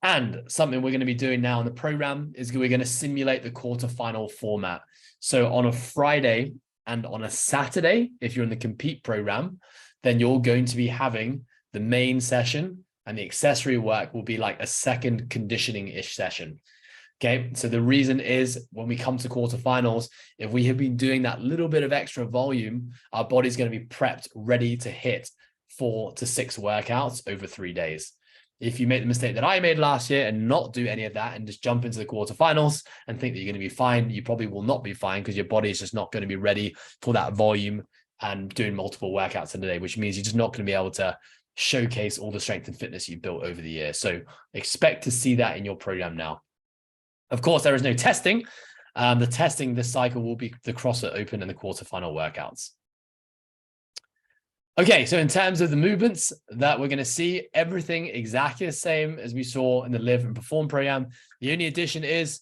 And something we're going to be doing now in the program is we're going to simulate the quarterfinal format. So on a Friday and on a Saturday, if you're in the Compete program, then you're going to be having the main session, and the accessory work will be like a second conditioning-ish session. Okay, so the reason is when we come to quarterfinals, if we have been doing that little bit of extra volume, our body's going to be prepped, ready to hit 4 to 6 workouts over 3 days. If you make the mistake that I made last year and not do any of that and just jump into the quarterfinals and think that you're going to be fine, you probably will not be fine because your body is just not going to be ready for that volume and doing multiple workouts in a day, which means you're just not going to be able to showcase all the strength and fitness you've built over the year. So expect to see that in your program now. Of course, there is no testing. The testing this cycle will be the CrossFit Open and the quarterfinal workouts. Okay, so in terms of the movements that we're going to see, everything exactly the same as we saw in the Live and Perform program. The only addition is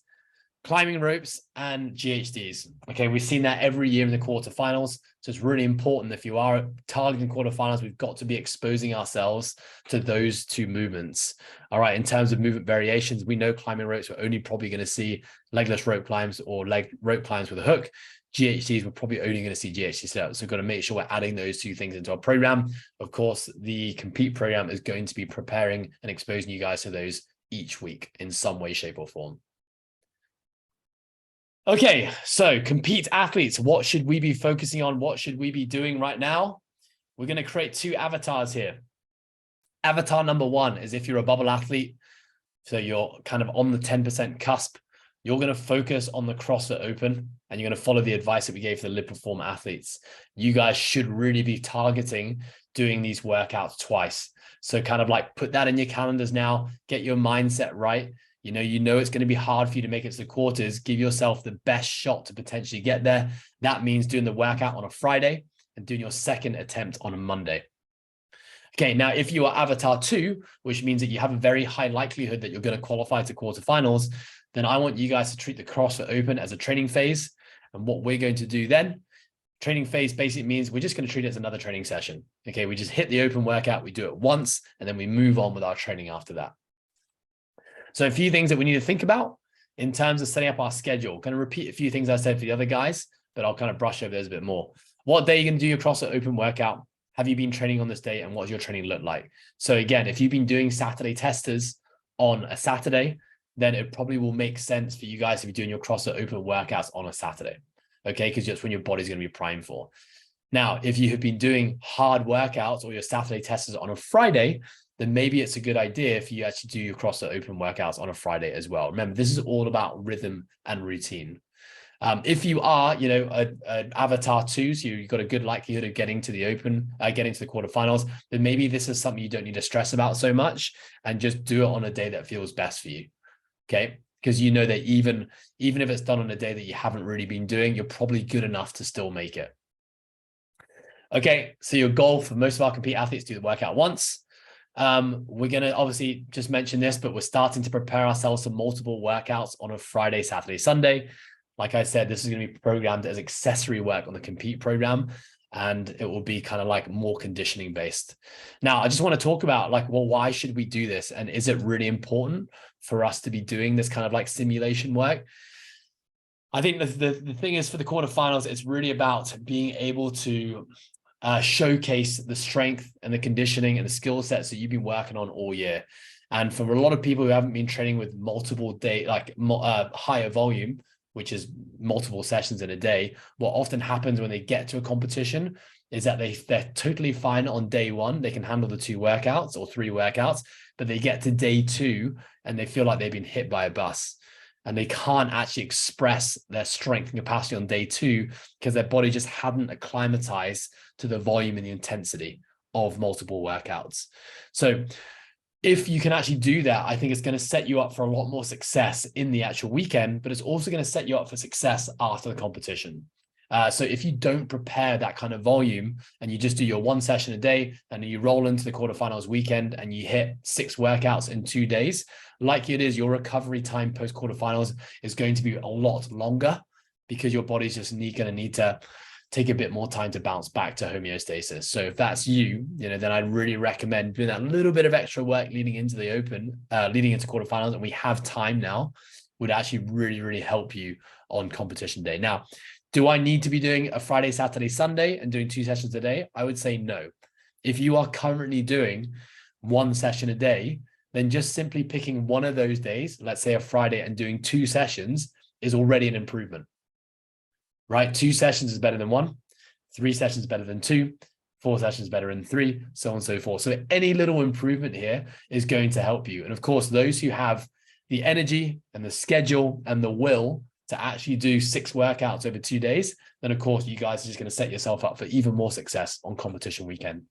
climbing ropes and GHDs. Okay, we've seen that every year in the quarterfinals. So it's really important if you are targeting quarterfinals, we've got to be exposing ourselves to those 2 movements. All right, in terms of movement variations, we know climbing ropes, we're only probably going to see legless rope climbs or leg rope climbs with a hook. GHDs, we're probably only going to see GHD sit-ups. So we've got to make sure we're adding those 2 things into our program. Of course, the Compete program is going to be preparing and exposing you guys to those each week in some way, shape, or form. Okay, so compete athletes. What should we be focusing on? What should we be doing right now? We're going to create 2 avatars here. Avatar number 1 is if you're a bubble athlete, so you're kind of on the 10% cusp, you're going to focus on the CrossFit Open and you're going to follow the advice that we gave for the Live Perform athletes. You guys should really be targeting doing these workouts twice. So kind of like put that in your calendars now, get your mindset right. You know it's going to be hard for you to make it to the quarters. Give yourself the best shot to potentially get there. That means doing the workout on a Friday and doing your second attempt on a Monday. Okay, now if you are Avatar 2, which means that you have a very high likelihood that you're going to qualify to quarterfinals, then I want you guys to treat the CrossFit Open as a training phase. And what we're going to do then, training phase basically means we're just going to treat it as another training session. Okay, we just hit the open workout, we do it once, and then we move on with our training after that. So a few things that we need to think about in terms of setting up our schedule. Going to repeat a few things I said for the other guys, but I'll kind of brush over those a bit more. What day are you going to do your CrossFit Open workout? Have you been training on this day, and what does your training look like? So again, if you've been doing Saturday testers on a Saturday, then it probably will make sense for you guys to be doing your CrossFit Open workouts on a Saturday, okay? Because that's when your body's going to be primed for. Now, if you have been doing hard workouts or your Saturday testers on a Friday, then maybe it's a good idea for you to actually do your CrossFit Open workouts on a Friday as well. Remember, this is all about rhythm and routine. If you are, an Avatar 2, so you've got a good likelihood of getting to the Open, getting to the quarterfinals, then maybe this is something you don't need to stress about so much and just do it on a day that feels best for you, okay? Because you know that even if it's done on a day that you haven't really been doing, you're probably good enough to still make it. Okay, so your goal for most of our compete athletes, do the workout once. We're going to obviously just mention this, but we're starting to prepare ourselves for multiple workouts on a Friday, Saturday, Sunday. Like I said, this is going to be programmed as accessory work on the compete program, and it will be kind of like more conditioning based. Now, I just want to talk about why should we do this? And is it really important for us to be doing this kind of like simulation work? I think the thing is, for the quarterfinals, it's really about being able to showcase the strength and the conditioning and the skill sets that you've been working on all year. And for a lot of people who haven't been training with multiple day, higher volume, which is multiple sessions in a day, what often happens when they get to a competition is that they're totally fine on day 1. They can handle the 2 workouts or 3 workouts, but they get to day 2 and they feel like they've been hit by a bus. And they can't actually express their strength and capacity on day 2 because their body just hadn't acclimatized to the volume and the intensity of multiple workouts. So if you can actually do that, I think it's going to set you up for a lot more success in the actual weekend, but it's also going to set you up for success after the competition. So if you don't prepare that kind of volume and you just do your 1 session a day and you roll into the quarterfinals weekend and you hit 6 workouts in 2 days, like it is, your recovery time post quarterfinals is going to be a lot longer because your body's just going to need to take a bit more time to bounce back to homeostasis. So if that's you, then I'd really recommend doing that little bit of extra work leading into the Open, leading into quarterfinals, and we have time now, would actually really, really help you on competition day. Now, do I need to be doing a Friday, Saturday, Sunday and doing 2 sessions a day? I would say no. If you are currently doing 1 session a day, then just simply picking one of those days, let's say a Friday, and doing 2 sessions is already an improvement. Right? 2 sessions is better than 1, 3 sessions better than 2, 4 sessions better than 3, so on and so forth. So any little improvement here is going to help you. And of course, those who have the energy and the schedule and the will to actually do 6 workouts over 2 days, then of course, you guys are just going to set yourself up for even more success on competition weekend.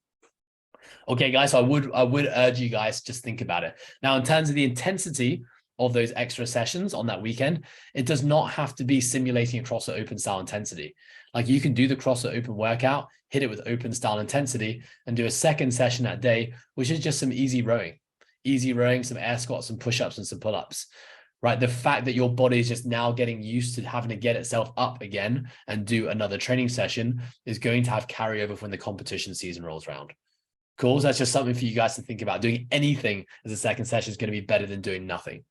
Okay, guys, I would urge you guys just think about it. Now, in terms of the intensity of those extra sessions on that weekend, it does not have to be simulating a CrossFit Open style intensity. Like, you can do the CrossFit Open workout, hit it with open style intensity, and do a second session that day, which is just some easy rowing, some air squats, some push-ups, and some pull-ups. Right? The fact that your body is just now getting used to having to get itself up again and do another training session is going to have carryover when the competition season rolls around. Cool. So that's just something for you guys to think about. Doing anything as a second session is going to be better than doing nothing.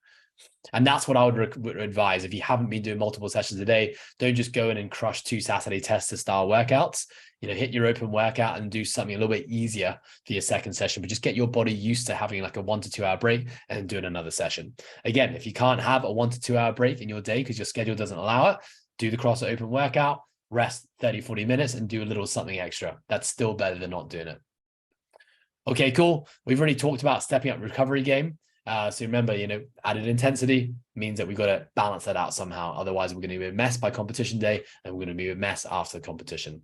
And that's what I would advise. If you haven't been doing multiple sessions a day, don't just go in and crush 2 Saturday tester style workouts. Hit your open workout and do something a little bit easier for your second session, but just get your body used to having like a 1 to 2 hour break and then doing another session. Again, if you can't have a 1 to 2 hour break in your day because your schedule doesn't allow it, do the CrossFit open workout, rest 30, 40 minutes and do a little something extra. That's still better than not doing it. Okay, cool. We've already talked about stepping up recovery game. So remember, added intensity means that we've got to balance that out somehow. Otherwise, we're going to be a mess by competition day and we're going to be a mess after the competition.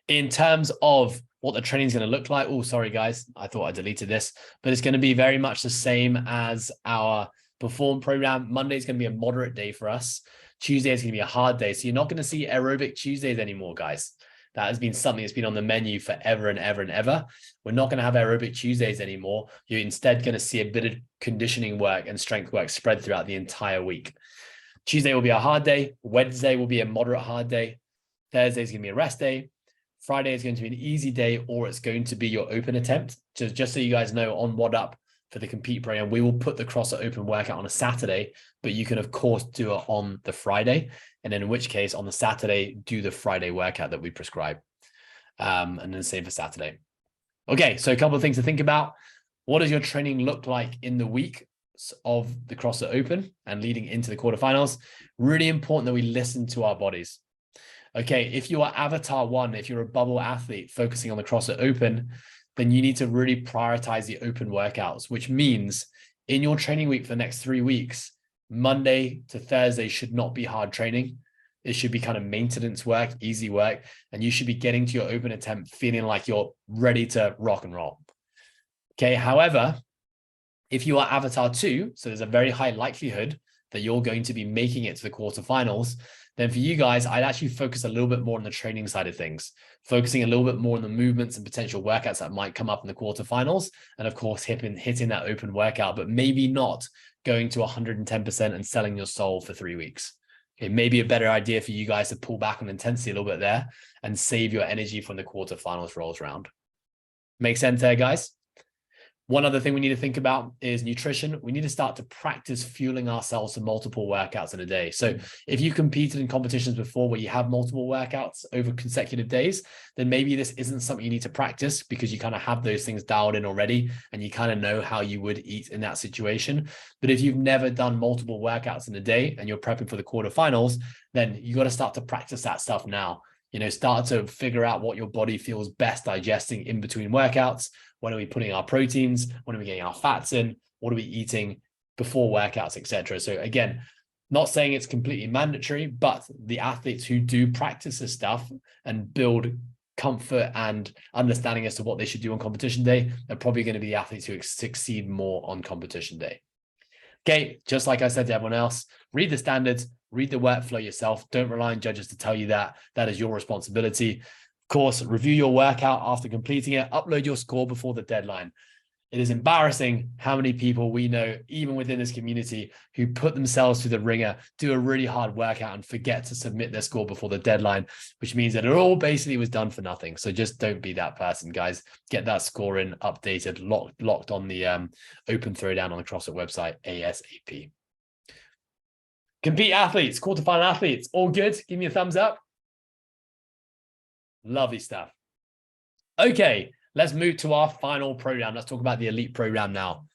In terms of what the training is going to look like. Oh, sorry, guys. I thought I deleted this, but it's going to be very much the same as our Perform program. Monday is going to be a moderate day for us. Tuesday is going to be a hard day. So you're not going to see aerobic Tuesdays anymore, guys. That has been something that's been on the menu forever and ever and ever. We're not going to have aerobic Tuesdays anymore. You're instead going to see a bit of conditioning work and strength work spread throughout the entire week. Tuesday will be a hard day. Wednesday will be a moderate hard day. Thursday is going to be a rest day. Friday is going to be an easy day, or it's going to be your open attempt. Just so you guys know, on What Up for the Compete program, we will put the CrossFit Open workout on a Saturday, but you can of course do it on the Friday. And then in which case on the Saturday, do the Friday workout that we prescribe. And then same for Saturday. Okay, so a couple of things to think about. What does your training look like in the week of the CrossFit Open and leading into the quarterfinals? Really important that we listen to our bodies. Okay, if you are Avatar 1, if you're a bubble athlete focusing on the CrossFit Open, then you need to really prioritize the open workouts, which means in your training week for the next 3 weeks, Monday to Thursday should not be hard training. It should be kind of maintenance work, easy work, and you should be getting to your open attempt feeling like you're ready to rock and roll. Okay, however, if you are Avatar 2, so there's a very high likelihood that you're going to be making it to the quarterfinals, then for you guys, I'd actually focus a little bit more on the training side of things, focusing a little bit more on the movements and potential workouts that might come up in the quarterfinals. And of course, hitting that open workout, but maybe not going to 110% and selling your soul for 3 weeks. It may be a better idea for you guys to pull back on intensity a little bit there and save your energy from the quarterfinals rolls round. Make sense there, guys? One other thing we need to think about is nutrition. We need to start to practice fueling ourselves to multiple workouts in a day. So if you competed in competitions before where you have multiple workouts over consecutive days, then maybe this isn't something you need to practice because you kind of have those things dialed in already and you kind of know how you would eat in that situation. But if you've never done multiple workouts in a day and you're prepping for the quarterfinals, then you got to start to practice that stuff now. Start to figure out what your body feels best digesting in between workouts. When are we putting our proteins? When are we getting our fats in? What are we eating before workouts, etc.? So again, not saying it's completely mandatory, but the athletes who do practice this stuff and build comfort and understanding as to what they should do on competition day are probably going to be the athletes who succeed more on competition day. Okay, just like I said to everyone else, read the standards, read the workflow yourself. Don't rely on judges to tell you that. That is your responsibility. Of course, review your workout after completing it. Upload your score before the deadline. It is embarrassing how many people we know, even within this community, who put themselves through the ringer, do a really hard workout and forget to submit their score before the deadline, which means that it all basically was done for nothing. So just don't be that person, guys. Get that score in, updated, locked on the open throwdown on the CrossFit website ASAP. Compete athletes, quarterfinal athletes, all good? Give me a thumbs up. Lovely stuff. Okay, let's move to our final program. Let's talk about the elite program now.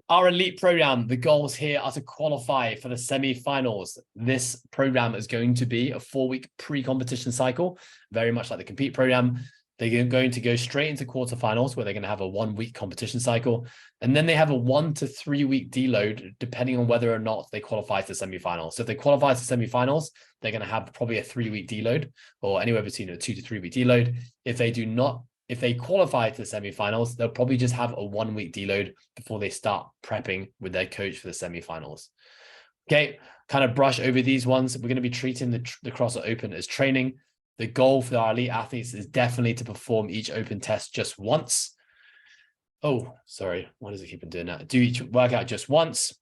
Our elite program, the goals here are to qualify for the semi-finals. This program is going to be a 4-week pre-competition cycle, very much like the compete program. They're going to go straight into quarterfinals where they're going to have a 1-week competition cycle. And then they have a 1 to 3 week deload, depending on whether or not they qualify to semifinals. So if they qualify to semifinals, they're going to have probably a 3-week deload or anywhere between a 2 to 3 week deload. If they qualify to the semifinals, they'll probably just have a 1-week deload before they start prepping with their coach for the semifinals. Okay, kind of brush over these ones. We're going to be treating the CrossFit Open as training. The goal for our elite athletes is definitely to perform each open test just once. Oh, sorry. Why does it keep on doing that? Do each workout just once.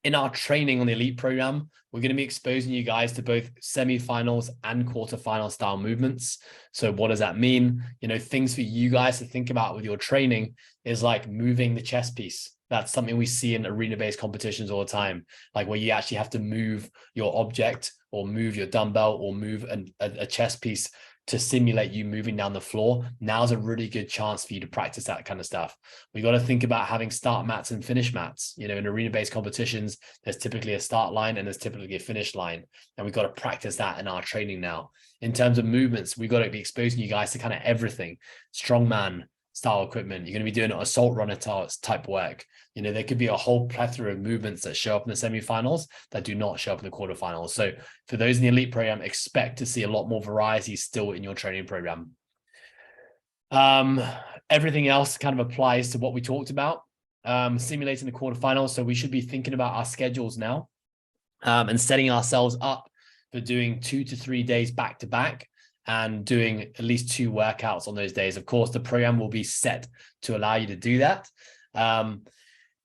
In our training on the elite program, we're going to be exposing you guys to both semifinals and quarterfinal style movements. So what does that mean? You know, things for you guys to think about with your training is like moving the chess piece. That's something we see in arena-based competitions all the time, like where you actually have to move your object or move your dumbbell or move a chess piece to simulate you moving down the floor. Now's a really good chance for you to practice that kind of stuff. We got to think about having start mats and finish mats. You know, in arena-based competitions, there's typically a start line and there's typically a finish line. And we've got to practice that in our training now. In terms of movements, we've got to be exposing you guys to kind of everything. Strongman style equipment. You're going to be doing assault runner type work. You know, there could be a whole plethora of movements that show up in the semifinals that do not show up in the quarterfinals. So for those in the elite program, expect to see a lot more variety still in your training program. Everything else kind of applies to what we talked about, simulating the quarterfinals. So we should be thinking about our schedules now, and setting ourselves up for doing 2 to 3 days back to back and doing at least 2 workouts on those days. Of course, the program will be set to allow you to do that.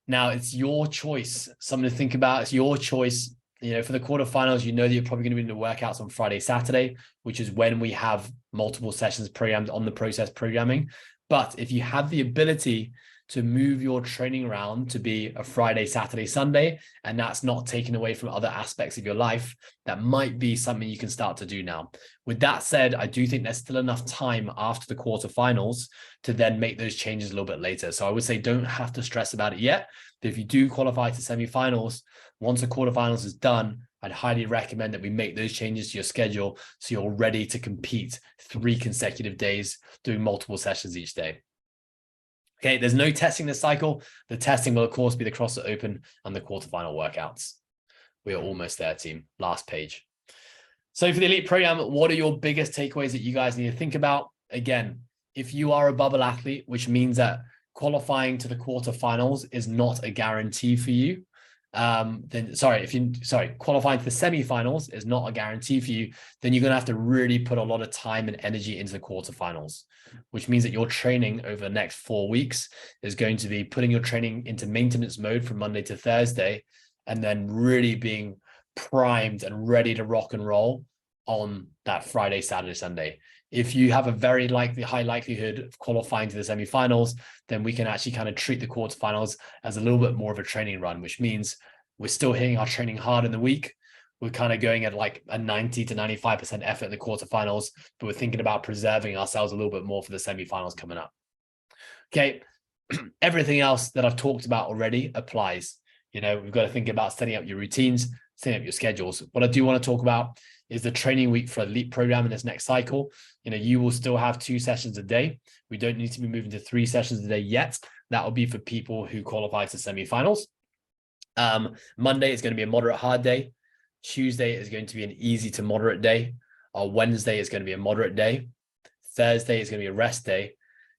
Now it's your choice, something to think about. It's your choice. You know, for the quarterfinals, you know that you're probably going to be doing the workouts on Friday, Saturday, which is when we have multiple sessions programmed on the process programming. But if you have the ability to move your training around to be a Friday, Saturday, Sunday, and that's not taken away from other aspects of your life, that might be something you can start to do now. With that said, I do think there's still enough time after the quarterfinals to then make those changes a little bit later. So I would say don't have to stress about it yet. But if you do qualify to semifinals, once the quarterfinals is done, I'd highly recommend that we make those changes to your schedule so you're ready to compete 3 consecutive days, doing multiple sessions each day. Okay, there's no testing this cycle. The testing will, of course, be the CrossFit Open and the quarterfinal workouts. We are almost there, team. Last page. So for the elite program, what are your biggest takeaways that you guys need to think about? Again, if you are a bubble athlete, which means that qualifying to the quarterfinals is not a guarantee for you, qualifying to the semifinals is not a guarantee for you, then you're going to have to really put a lot of time and energy into the quarterfinals, which means that your training over the next 4 weeks is going to be putting your training into maintenance mode from Monday to Thursday, and then really being primed and ready to rock and roll on that Friday, Saturday, Sunday. If you have a very high likelihood of qualifying to the semifinals, then we can actually kind of treat the quarterfinals as a little bit more of a training run, which means we're still hitting our training hard in the week. We're kind of going at like a 90 to 95% effort in the quarterfinals, but we're thinking about preserving ourselves a little bit more for the semifinals coming up. Okay. Everything else that I've talked about already applies. You know, we've got to think about setting up your routines, setting up your schedules. What I do want to talk about is the training week for elite program in this next cycle. You know, you will still have 2 sessions a day. We don't need to be moving to 3 sessions a day yet. That will be for people who qualify to semifinals. Monday is going to be a moderate hard day. Tuesday is going to be an easy to moderate day. Wednesday is going to be a moderate day. Thursday is going to be a rest day.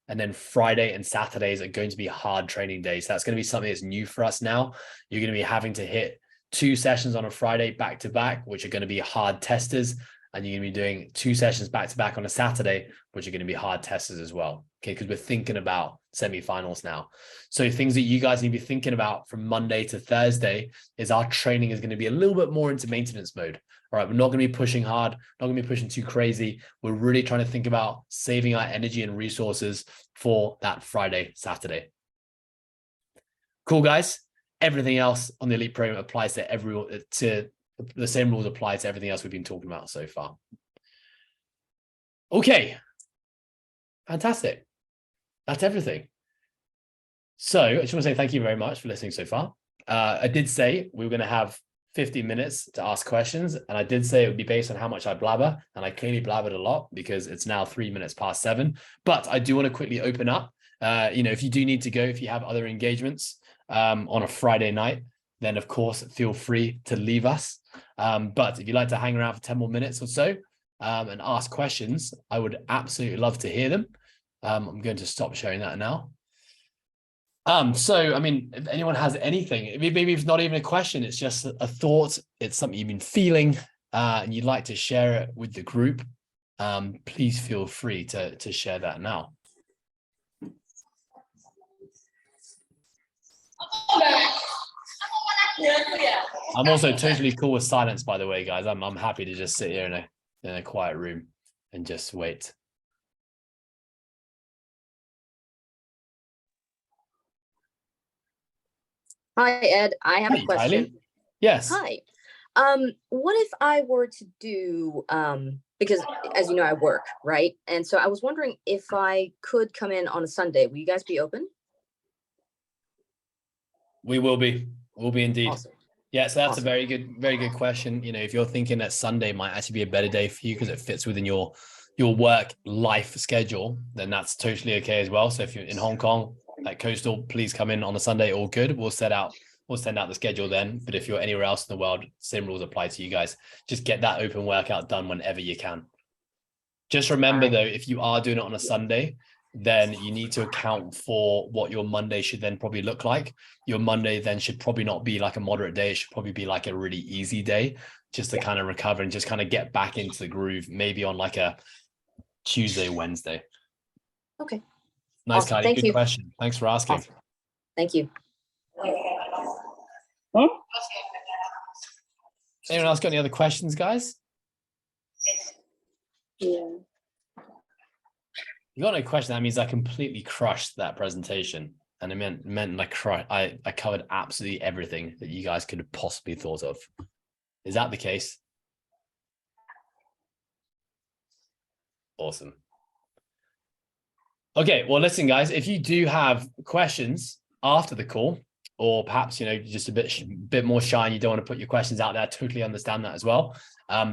And then Friday and Saturdays are going to be hard training days. So that's going to be something that's new for us now. You're going to be having to hit 2 sessions on a Friday back to back, which are going to be hard testers. And you're going to be doing 2 sessions back to back on a Saturday, which are going to be hard testers as well. Okay, because we're thinking about semifinals now. So things that you guys need to be thinking about from Monday to Thursday is our training is going to be a little bit more into maintenance mode. All right, we're not going to be pushing hard, not going to be pushing too crazy. We're really trying to think about saving our energy and resources for that Friday, Saturday. Cool, guys. Everything else on the elite program applies to everyone. To the same rules apply to everything else we've been talking about so far. Okay, fantastic. That's everything. So I just want to say thank you very much for listening so far. I did say we were going to have 50 minutes to ask questions, and I did say it would be based on how much I blabber, and I clearly blabbered a lot because it's now 3 minutes past 7. But I do want to quickly open up. You know, if you do need to go, if you have other engagements on a Friday night, then of course feel free to leave us. But if you'd like to hang around for 10 more minutes or so and ask questions, I would absolutely love to hear them. I'm going to stop sharing that now. So, I mean, if anyone has anything, maybe it's not even a question, it's just a thought, it's something you've been feeling and you'd like to share it with the group, please feel free to share that now. I'm also totally cool with silence, by the way, guys. I'm happy to just sit here in a quiet room and just wait. Hi, Ed. I have Hi, a question. Kylie. Yes. Hi. What if I were to do, because as you know, I work, right? And so I was wondering if I could come in on a Sunday. Will you guys be open? We will be. We'll be indeed. Awesome. Yeah, so that's Awesome. a very good question. You know, if you're thinking that Sunday might actually be a better day for you because it fits within your work life schedule, then that's totally okay as well. So if you're in Hong Kong at Coastal, please come in on a Sunday. All good. We'll send out the schedule then. But if you're anywhere else in the world, same rules apply to you guys. Just get that open workout done whenever you can. Just remember though, if you are doing it on a Sunday, then you need to account for what your Monday should then probably look like. Your Monday then should probably not be like a moderate day. It should probably be like a really easy day just to kind of recover and just kind of get back into the groove, maybe on like a Tuesday, Wednesday. Okay. Nice, Awesome. Kylie. Thank Good you. question. Thanks for asking. Awesome. Thank you. Anyone else got any other questions, guys? Yeah. You got no question, that means I completely crushed that presentation. And it meant like I covered absolutely everything that you guys could have possibly thought of. Is that the case? Awesome. Okay, well, listen, guys, if you do have questions after the call, or perhaps, you know, just a bit more shy and you don't want to put your questions out there, I totally understand that as well.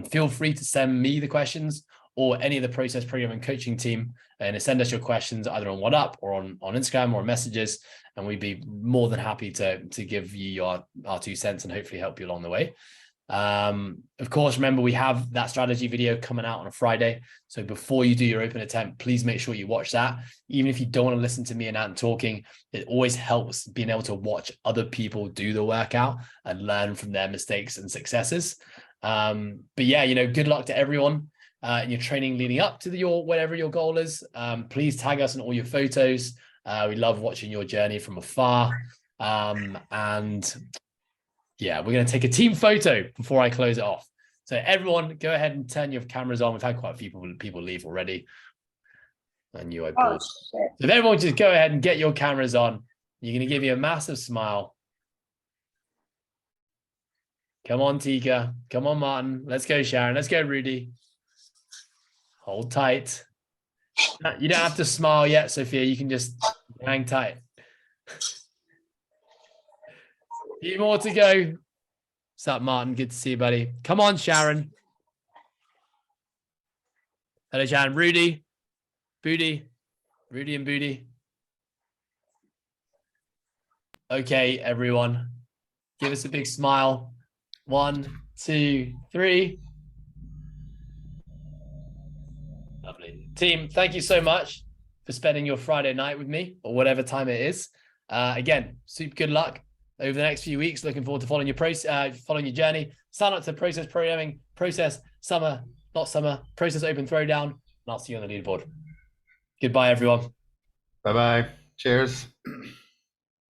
Feel free to send me the questions or any of the process programming coaching team and send us your questions either on WhatsApp or on Instagram or messages. And we'd be more than happy to give you our 2 cents and hopefully help you along the way. Of course, remember we have that strategy video coming out on a Friday. So before you do your open attempt, please make sure you watch that. Even if you don't want to listen to me and Ant talking, it always helps being able to watch other people do the workout and learn from their mistakes and successes. But yeah, you know, good luck to everyone in your training leading up to whatever your goal is. Please tag us in all your photos. We love watching your journey from afar. And yeah, we're going to take a team photo before I close it off. So everyone, go ahead and turn your cameras on. We've had quite a few people leave already. I knew I paused. Oh, shit. So everyone just go ahead and get your cameras on. You're going to give you a massive smile. Come on, Tika. Come on, Martin. Let's go, Sharon. Let's go, Rudy. Hold tight. You don't have to smile yet, Sophia. You can just hang tight. Few more to go. What's up, Martin? Good to see you, buddy. Come on, Sharon. Hello, Sharon. Rudy. Booty. Rudy and Booty. Okay, everyone. Give us a big smile. 1, 2, 3. Lovely. Team, thank you so much for spending your Friday night with me or whatever time it is. Again, super good luck over the next few weeks. Looking forward to following your journey. Sign up to process programming, process open throwdown, and I'll see you on the leaderboard. Goodbye, everyone. Bye bye. Cheers.